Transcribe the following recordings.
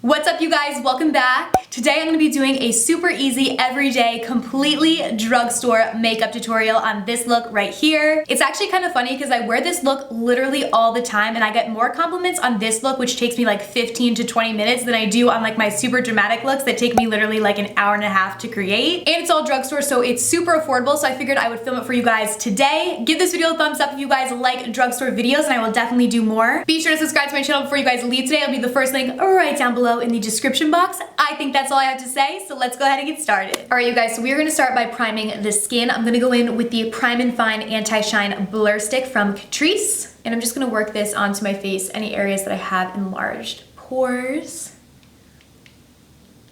What's up, you guys? Welcome back. Today I'm gonna be doing a super easy, everyday, completely drugstore makeup tutorial on this look right here. It's actually kind of funny because I wear this look literally all the time and I get more compliments on this look, which takes me like 15 to 20 minutes, than I do on like my super dramatic looks that take me literally like an hour and a half to create. And it's all drugstore, so it's super affordable, so I figured I would film it for you guys today. Give this video a thumbs up if you guys like drugstore videos, and I will definitely do more. Be sure to subscribe to my channel before you guys leave today. It'll be the first link right down below in the description box. I think that's all I have to say, so let's go ahead and get started. All right, you guys, so we're gonna start by priming the skin. I'm gonna go in with the Prime and Fine Anti-Shine Blur Stick from Catrice, and I'm just gonna work this onto my face, any areas that I have enlarged pores.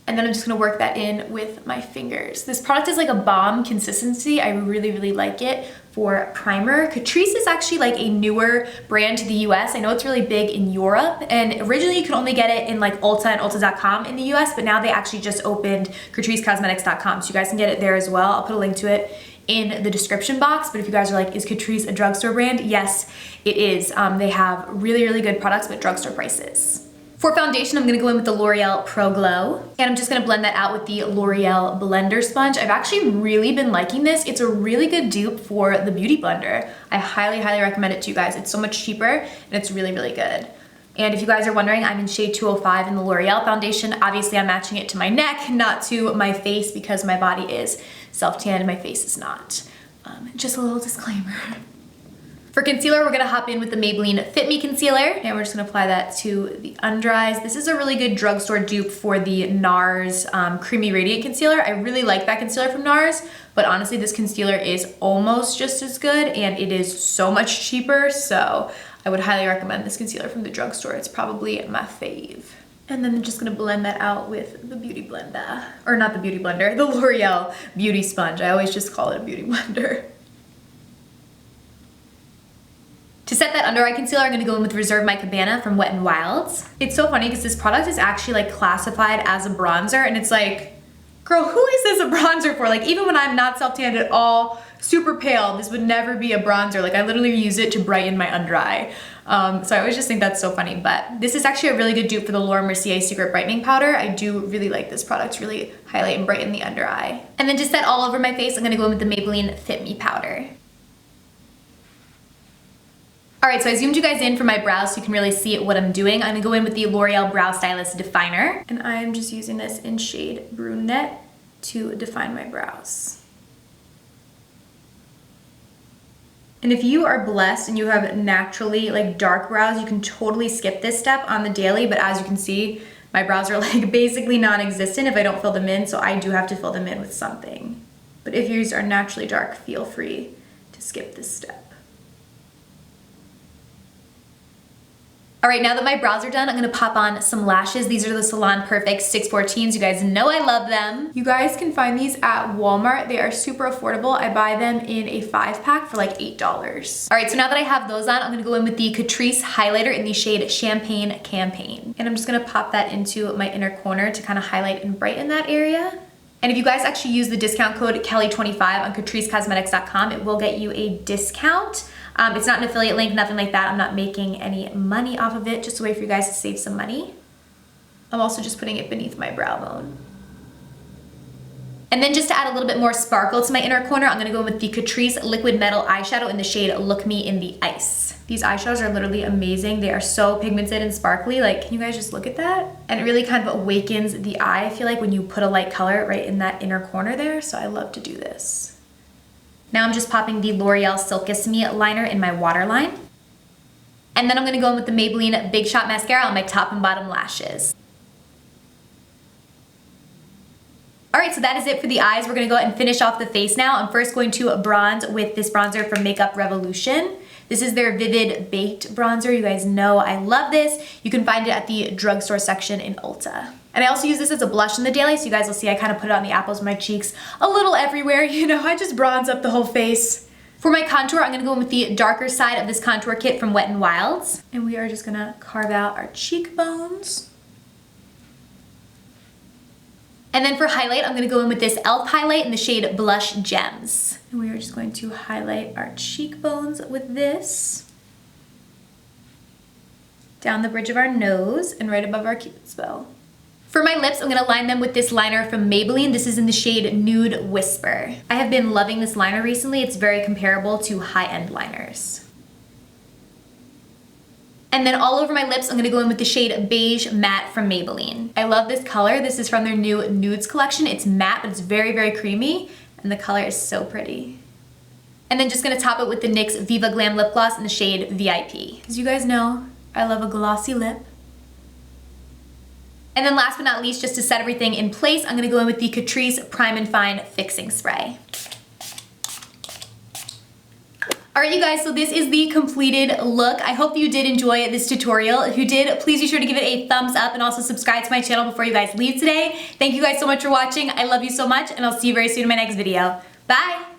And then I'm just gonna work that in with my fingers. This product is like a balm consistency. I really, really like it for primer. Catrice is actually like a newer brand to the US. I know it's really big in Europe, and originally you could only get it in like Ulta and Ulta.com in the US, but now they actually just opened CatriceCosmetics.com, so you guys can get it there as well. I'll put a link to it in the description box. But if you guys are like, is Catrice a drugstore brand? Yes, it is. They have really, really good products with drugstore prices. For foundation, I'm gonna go in with the L'Oreal Pro Glow, and I'm just gonna blend that out with the L'Oreal Blender Sponge. I've actually really been liking this. It's a really good dupe for the Beauty Blender. I highly, highly recommend it to you guys. It's so much cheaper, and it's really, really good. And if you guys are wondering, I'm in shade 205 in the L'Oreal foundation. Obviously, I'm matching it to my neck, not to my face, because my body is self-tanned and my face is not. Just a little disclaimer. For concealer, we're gonna hop in with the Maybelline Fit Me Concealer, and we're just gonna apply that to the under eyes. This is a really good drugstore dupe for the NARS Creamy Radiant Concealer. I really like that concealer from NARS, but honestly, this concealer is almost just as good, and it is so much cheaper, so I would highly recommend this concealer from the drugstore. It's probably my fave. And then I'm just gonna blend that out with the Beauty Blender. Or not the Beauty Blender, the L'Oreal Beauty Sponge. I always just call it a Beauty Blender. To set that under eye concealer, I'm gonna go in with Reserve My Cabana from Wet n Wild's. It's so funny because this product is actually like classified as a bronzer, and it's like, girl, who is this a bronzer for? Like, even when I'm not self-tanned at all, super pale, this would never be a bronzer. Like, I literally use it to brighten my under eye. So I always just think that's so funny, but this is actually a really good dupe for the Laura Mercier Secret Brightening Powder. I do really like this product, really highlight and brighten the under eye. And then to set all over my face, I'm gonna go in with the Maybelline Fit Me Powder. All right, so I zoomed you guys in for my brows so you can really see what I'm doing. I'm gonna go in with the L'Oreal Brow Stylist Definer, and I'm just using this in shade Brunette to define my brows. And if you are blessed and you have naturally like dark brows, you can totally skip this step on the daily, but as you can see, my brows are like basically non-existent if I don't fill them in, so I do have to fill them in with something. But if yours are naturally dark, feel free to skip this step. All right, now that my brows are done, I'm gonna pop on some lashes. These are the Salon Perfect 614s. You guys know I love them. You guys can find these at Walmart. They are super affordable. I buy them in a 5-pack for like $8. All right, so now that I have those on, I'm gonna go in with the Catrice highlighter in the shade Champagne Campaign. And I'm just gonna pop that into my inner corner to kind of highlight and brighten that area. And if you guys actually use the discount code Kelly25 on CatriceCosmetics.com, it will get you a discount. It's not an affiliate link, nothing like that. I'm not making any money off of it, just a way for you guys to save some money. I'm also just putting it beneath my brow bone. And then just to add a little bit more sparkle to my inner corner, I'm gonna go in with the Catrice Liquid Metal Eyeshadow in the shade Look Me in the Ice. These eyeshadows are literally amazing. They are so pigmented and sparkly. Like, can you guys just look at that? And it really kind of awakens the eye, I feel like, when you put a light color right in that inner corner there, so I love to do this. Now I'm just popping the L'Oreal Silkissime liner in my waterline. And then I'm gonna go in with the Maybelline Big Shot Mascara on my top and bottom lashes. All right, so that is it for the eyes. We're gonna go ahead and finish off the face now. I'm first going to bronze with this bronzer from Makeup Revolution. This is their Vivid Baked Bronzer. You guys know I love this. You can find it at the drugstore section in Ulta. And I also use this as a blush in the daily, so you guys will see I kind of put it on the apples of my cheeks a little everywhere. You know, I just bronze up the whole face. For my contour, I'm gonna go in with the darker side of this contour kit from Wet n Wild's. And we are just gonna carve out our cheekbones. And then for highlight, I'm gonna go in with this e.l.f. highlight in the shade Blush Gems. And we are just going to highlight our cheekbones with this. Down the bridge of our nose and right above our Cupid's bow. For my lips, I'm gonna line them with this liner from Maybelline. This is in the shade Nude Whisper. I have been loving this liner recently. It's very comparable to high-end liners. And then all over my lips, I'm gonna go in with the shade Beige Matte from Maybelline. I love this color. This is from their new Nudes collection. It's matte, but it's very, very creamy, and the color is so pretty. And then just gonna top it with the NYX Viva Glam Lip Gloss in the shade VIP. As you guys know, I love a glossy lip. And then last but not least, just to set everything in place, I'm gonna go in with the Catrice Prime and Fine Fixing Spray. All right, you guys, so this is the completed look. I hope that you did enjoy this tutorial. If you did, please be sure to give it a thumbs up and also subscribe to my channel before you guys leave today. Thank you guys so much for watching. I love you so much, and I'll see you very soon in my next video. Bye.